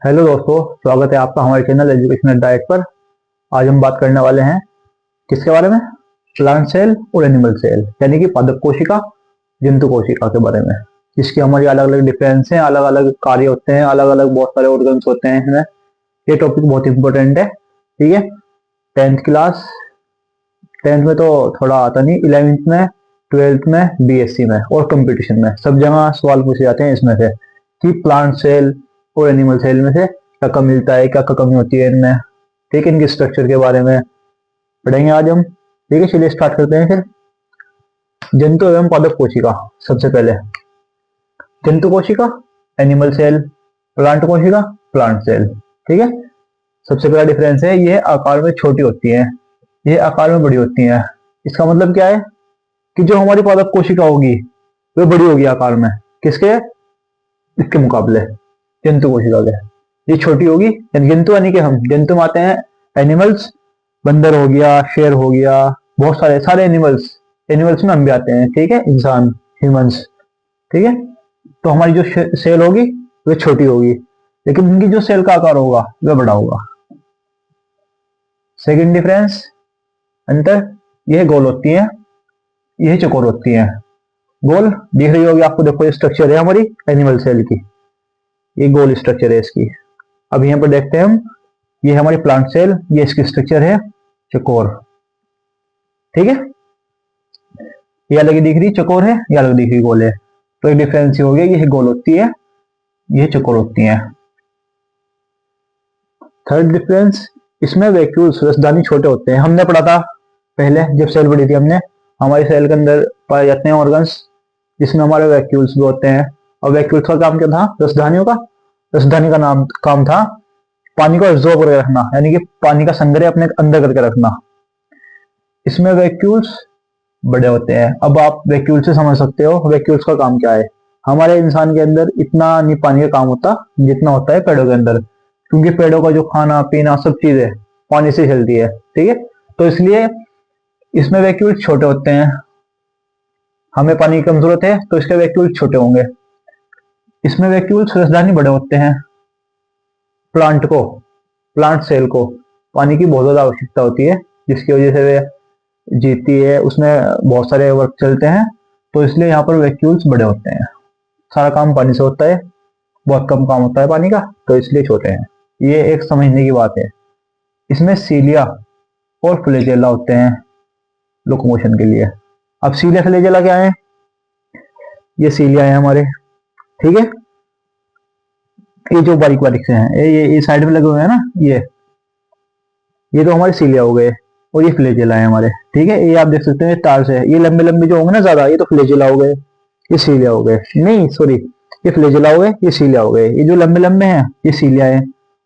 Hello दोस्तों, स्वागत है आपका हमारे चैनल एजुकेशनल डाइट पर। आज हम बात करने वाले हैं किसके बारे में? प्लांट सेल और एनिमल सेल, यानी कि पादप कोशिका, जंतु कोशिका के बारे में। इसकी हमारी अलग अलग डिफरेंस हैं, अलग अलग कार्य होते हैं, अलग अलग बहुत सारे ऑर्गन्स होते हैं इसमें। ये टॉपिक बहुत इंपॉर्टेंट है, ठीक है। टेंथ क्लास, टेंथ में तो थोड़ा आता नहीं, 11th में, 12th में, बीएससी में और कंपटीशन में सब जगह सवाल पूछे जाते हैं इसमें से कि प्लांट सेल और एनिमल सेल में से क्या क्या मिलता है, क्या क्या कमी होती है इनमें, ठीक है। इनके स्ट्रक्चर के बारे में पढ़ेंगे आज हम, ठीक है। चलिए स्टार्ट करते हैं फिर। जंतु एवं पादप कोशिका। सबसे पहले जंतु कोशिका, एनिमल सेल, प्लांट कोशिका, प्लांट सेल, ठीक है। सबसे पहला डिफरेंस है, ये आकार में छोटी होती है, ये आकार में बड़ी होती है। इसका मतलब क्या है कि जो हमारी पादप कोशिका होगी वो बड़ी होगी आकार में, किसके? इसके मुकाबले जंतु कोशिका के। ये छोटी होगी, जंतु यानी कि हम जंतु में आते हैं एनिमल्स, बंदर हो गया, शेर हो गया, बहुत सारे सारे एनिमल्स, एनिमल्स में हम भी आते हैं, ठीक है, इंसान, ह्यूमंस, ठीक है। तो हमारी जो सेल होगी वह छोटी होगी, लेकिन उनकी जो सेल का आकार होगा वह बड़ा होगा। सेकंड डिफरेंस, अंतर, यह गोल होती है, यह चौकोर होती है। गोल दिख रही होगी आपको, देखो ये स्ट्रक्चर है हमारी एनिमल सेल की, ये गोल स्ट्रक्चर है इसकी। अब यहाँ पर देखते हैं हम, ये हमारी प्लांट सेल, ये इसकी स्ट्रक्चर है चौकोर, ठीक है। ये अलग दिख रही चौकोर है, ये अलग दिख रही गोल है, तो एक डिफरेंस हो गया, ये गोल होती है, ये चौकोर होती है। थर्ड डिफरेंस, इसमें वैक्यूल्स, रसदानी छोटे होते हैं। हमने पढ़ा था पहले जब सेल पढ़ी थी हमने, हमारी सेल के अंदर पाए जाते हैं ऑर्गन्स जिसमें हमारे वैक्यूल्स भी होते हैं। और वैक्यूल्स का काम क्या था? रसदानियों का, रसदानी का नाम काम था पानी को एब्जॉर्ब करके रखना, यानी कि पानी का संग्रह अपने अंदर करके रखना। इसमें वैक्यूल्स बड़े होते हैं। अब आप वैक्यूल से समझ सकते हो वैक्यूल्स का काम क्या है। हमारे इंसान के अंदर इतना नहीं पानी का काम होता जितना होता है पेड़ों के अंदर, क्योंकि पेड़ों का जो खाना पीना सब चीजें पानी से चलती है, ठीक है। तो इसलिए इसमें वैक्यूल्स छोटे होते हैं। हमें पानी की कम जरूरत है तो इसके वैक्यूल्स छोटे होंगे। इसमें वैक्यूल्स, रसदानी बड़े होते हैं। प्लांट को, प्लांट सेल को पानी की बहुत ज्यादा आवश्यकता होती है, जिसकी वजह से वे जीती है, उसमें बहुत सारे वर्क चलते हैं, तो इसलिए यहाँ पर वैक्यूल्स बड़े होते हैं। सारा काम पानी से होता है, बहुत कम काम होता है पानी का, तो इसलिए छोटे हैं। ये एक समझने की बात है। इसमें सीलिया और फ्लैजेला होते हैं लोकोमोशन के लिए। अब सीलिया फ्लैजेला क्या है? ये सीलिया है हमारे, ठीक है। ये जो बारीक बारीक से हैं, ये साइड में लगे हुए हैं ना, ये तो हमारे सीलिया हो गए, और ये फ्लैजेला है हमारे, ठीक है। ये आप देख सकते हैं तार से, ये लंबे लंबे जो होंगे ना ज्यादा, ये तो फ्लैजेला हो गए, ये सीलिया हो गए, नहीं सॉरी, ये फ्लैजेला हो गए, ये सीलिया हो गए। ये जो लंबे लंबे हैं ये सीलिया है,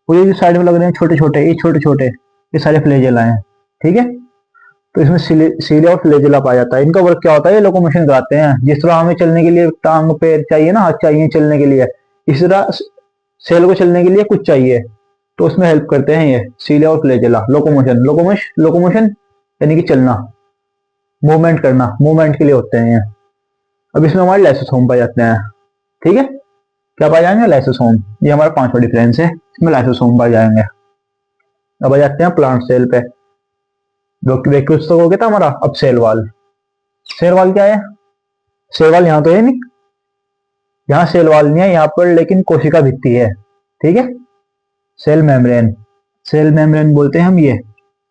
और ये जो साइड में लग रहे हैं छोटे छोटे, ये छोटे छोटे, ये सारे फ्लैजेला हैं, ठीक है। तो इसमें सीलिया और फ्लैजेला पाया जाता है। इनका वर्क क्या होता है? ये लोकोमोशन कराते हैं। जिस तरह हमें चलने के लिए टांग पैर चाहिए ना, हाथ चाहिए चलने के लिए, इस तरह सेल को चलने के लिए कुछ चाहिए, तो उसमें हेल्प करते हैं ये सीलिया और फ्लैजेला। लोकोमोशन, लोकोमोशन यानी कि चलना, मूवमेंट करना, मूवमेंट के लिए होते हैं ये। अब इसमें हमारे लाइसोसोम पाए जाते हैं, ठीक है। क्या पाए जाएंगे? लाइसोसोम। ये हमारा पांचवा डिफरेंस है, इसमें लाइसोसोम पाए जाएंगे। अब आ जाते हैं प्लांट सेल पे। वैक्यूल्स तो हो गया था हमारा, अब सेल वाल। सेल वाल क्या है? सेल वाल यहाँ तो है नहीं, यहाँ सेल वाल नहीं है यहाँ पर, लेकिन कोशिका भित्ति है, ठीक है। सेल मेम्ब्रेन, सेल मेम्ब्रेन बोलते हैं हम ये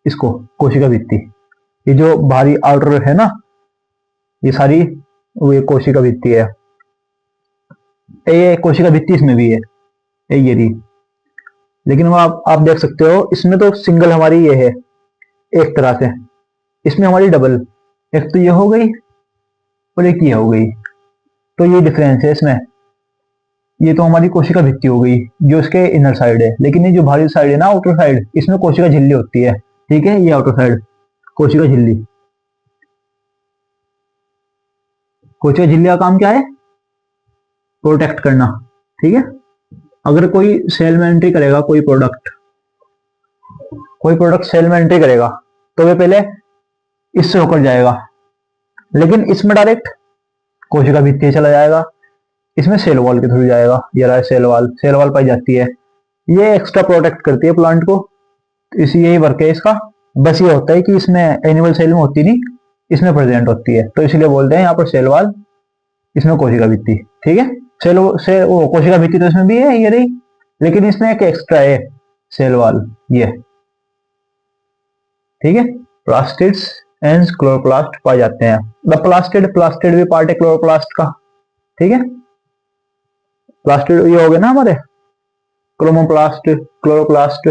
इसको, कोशिका भित्ति। ये जो बाहरी आउटर है ना, ये सारी वो ये कोशिका भित्ति है। ये कोशिका भित्ति इसमें भी है, ये रही। लेकिन वो आप देख सकते हो, इसमें तो सिंगल हमारी ये है एक तरह से, इसमें हमारी डबल, एक तो ये हो गई और एक ये हो गई, तो ये डिफरेंस है इसमें। ये तो हमारी कोशिका भित्ति हो गई जो इसके इनर साइड है, लेकिन ये जो बाहरी साइड है ना, आउटर साइड, इसमें कोशिका झिल्ली होती है, ठीक है। ये आउटर साइड कोशिका झिल्ली, कोशिका झिल्ली का काम क्या है? प्रोटेक्ट करना, ठीक है। अगर कोई सेल में एंट्री करेगा, कोई प्रोडक्ट सेल में एंट्री करेगा, तो वे पहले इससे होकर जाएगा, लेकिन इसमें डायरेक्ट कोशिका भित्ति चला जाएगा, इसमें सेल वॉल के थ्रू जाएगा। ये रहा सेल वॉल, सेल वॉल पाई जाती है। ये एक्स्ट्रा प्रोटेक्ट करती है प्लांट को, इसी यही वर्क है इसका। बस ये होता है कि इसमें एनिमल सेल में होती नहीं, इसमें प्रेजेंट होती है, तो इसलिए बोलते हैं यहाँ पर सेल वाल, इसमें कोशिका भित्ति। ठीक है, सेल से वो कोशिका भित्ति तो इसमें भी है, ये रही, लेकिन इसमें एक एक्स्ट्रा है सेल वाल, ये। ठीक है, प्लास्टिड्स एंड क्लोरोप्लास्ट पाए जाते हैं। द प्लास्टिड, प्लास्टिड भी पार्ट है क्लोरोप्लास्ट का। ठीक है, प्लास्टिड ये हो गए ना हमारे, क्रोमोप्लास्ट, क्लोरोप्लास्ट,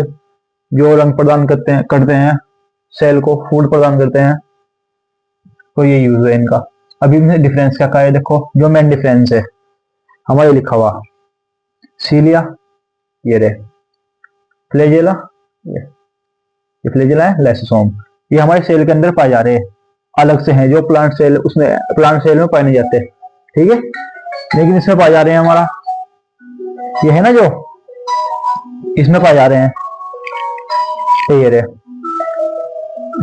जो रंग प्रदान करते हैं सेल को, फूड प्रदान करते हैं, तो ये यूज है इनका। अभी इनमें डिफरेंस क्या है, देखो जो मेन डिफरेंस है हमारे लिखा हुआ, सीलिया ये रे, फ्लैजेला ये फ्लैजेला है, लाइसोसोम ये हमारे सेल के अंदर पाए जा रहे हैं, अलग से हैं, जो प्लांट सेल उसमें प्लांट सेल में पाए नहीं जाते। ठीक है, लेकिन इसमें पाए जा रहे हैं हमारा, ये है ना जो इसमें पाए जा रहे हैं, ये रे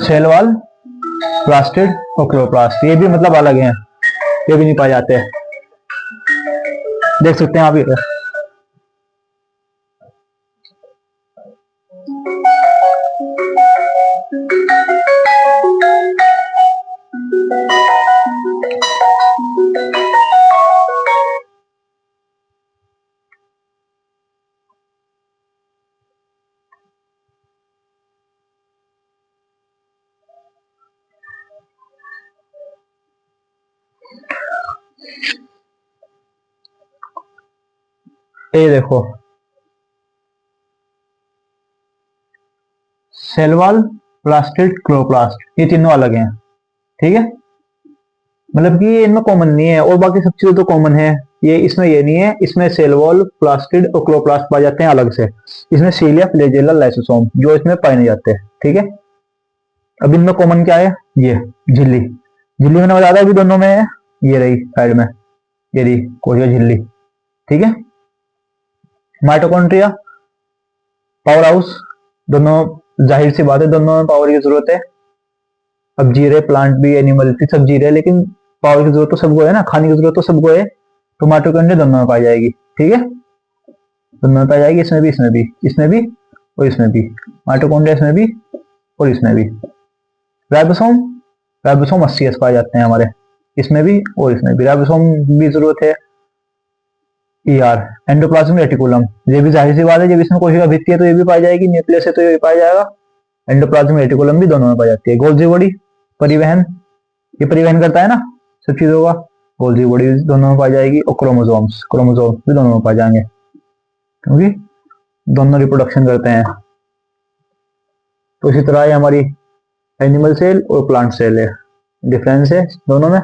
सेल वाल, प्लास्टिड और क्लोरोप्लास्ट, ये भी मतलब अलग हैं, ये भी नहीं पाए जाते, देख सकते हैं आप ये। ये देखो सेल वाल, प्लास्टिड, क्लोरोप्लास्ट, ये तीनों अलग हैं। ठीक है, मतलब कि ये इनमें कॉमन नहीं है, और बाकी सब चीजें तो कॉमन है, ये इसमें ये नहीं है, इसमें सेल वॉल, प्लास्टिड और क्लोरोप्लास्ट पाए जाते हैं अलग से, इसमें सीलिया, फ्लैजेला, लाइसोसोम जो इसमें पाए नहीं जाते। ठीक है, अब इनमें कॉमन क्या है, ये झिल्ली, झिल्ली मैंने बताया था कि दोनों में है, ये रही साइड में, ये रही कोशिका झिल्ली। ठीक है, माइटोकॉन्ड्रिया, पावर हाउस, दोनों जाहिर सी बात है, दोनों में पावर की जरूरत है। अब जी रहे प्लांट भी, एनिमल भी, सब जी रहे, लेकिन पावर की जरूरत तो सबको है ना, खाने की जरूरत तो सबको है, तो माइटोकॉन्ड्रिया दोनों में पाई जाएगी। ठीक है, दोनों में पाई जाएगी, इसमें भी, इसमें भी, इसमें भी और इसमें भी, माइटोकॉन्ड्रिया इसमें भी और इसमें भी। राइबोसोम, राइबोसोम 80 पाए जाते हैं हमारे, इसमें भी और इसमें भी, राइबोसोम भी जरूरत है। यार एंडोप्लाज्मिक रेटिकुलम, ये भी जाहिर सी बात है, जब इसमें कोशिका भित्ति है तो ये भी पाई जाएगी, न्यूक्लियस है तो ये भी पाया जाएगा। एंडोप्लाज्मिक रेटिकुलम भी दोनों में पाई जाती है। गोल्जी बॉडी, परिवहन, ये परिवहन करता है ना सब चीजों का, गोल्जी बॉडी दोनों में पाई जाएगी। और क्रोमोसोम्स, क्रोमोसोम्स भी दोनों में पाए जाएंगे, क्योंकि दोनों रिप्रोडक्शन करते हैं। तो इसी तरह ये हमारी एनिमल सेल और प्लांट सेल है, डिफरेंस है दोनों में।